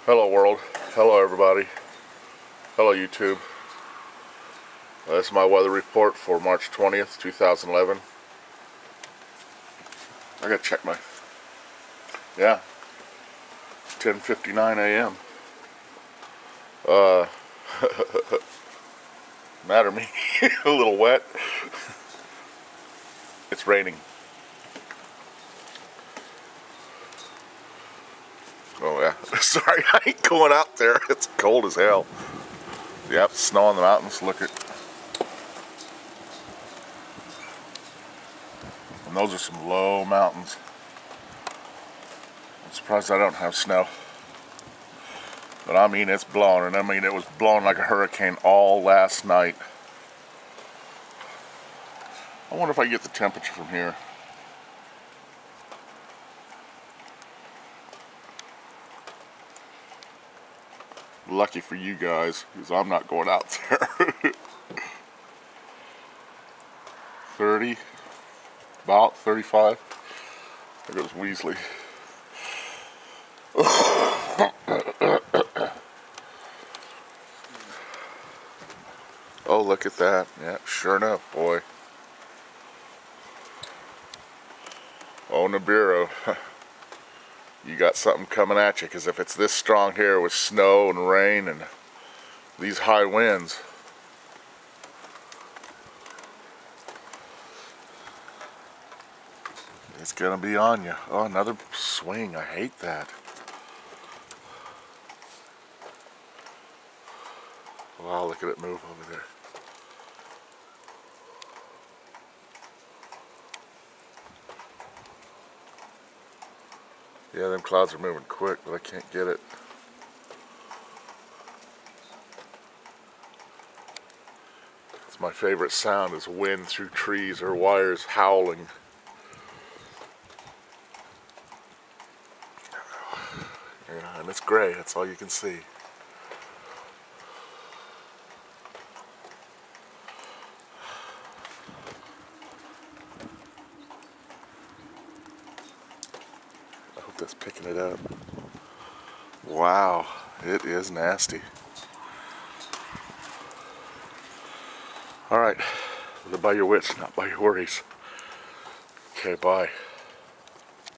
Hello world, hello everybody, hello YouTube. This is my weather report for March 20th, 2011. I gotta check my, 10:59 a.m. Matter me, a little wet. It's raining. Oh yeah, sorry, I ain't going out there. It's cold as hell. Yep, snow on the mountains. Look at, and those are some low mountains. I'm surprised I don't have snow. But I mean, it's blowing, and I mean, it was blowing like a hurricane all last night. I wonder if I can get the temperature from here. Lucky for you guys, because I'm not going out there. 30, about 35. There goes Weasley. Oh, look at that. Yeah, sure enough, boy. Oh, Nibiru. You got something coming at you, because if it's this strong here with snow and rain and these high winds, it's gonna be on you. Oh, another swing. I hate that. Wow, look at it move over there. Yeah, them clouds are moving quick, but I can't get it. It's my favorite sound, is wind through trees or wires howling. Yeah, and it's gray, that's all you can see. I hope that's picking it up. Wow, it is nasty. Alright, live by your wits, not by your worries. Okay, bye.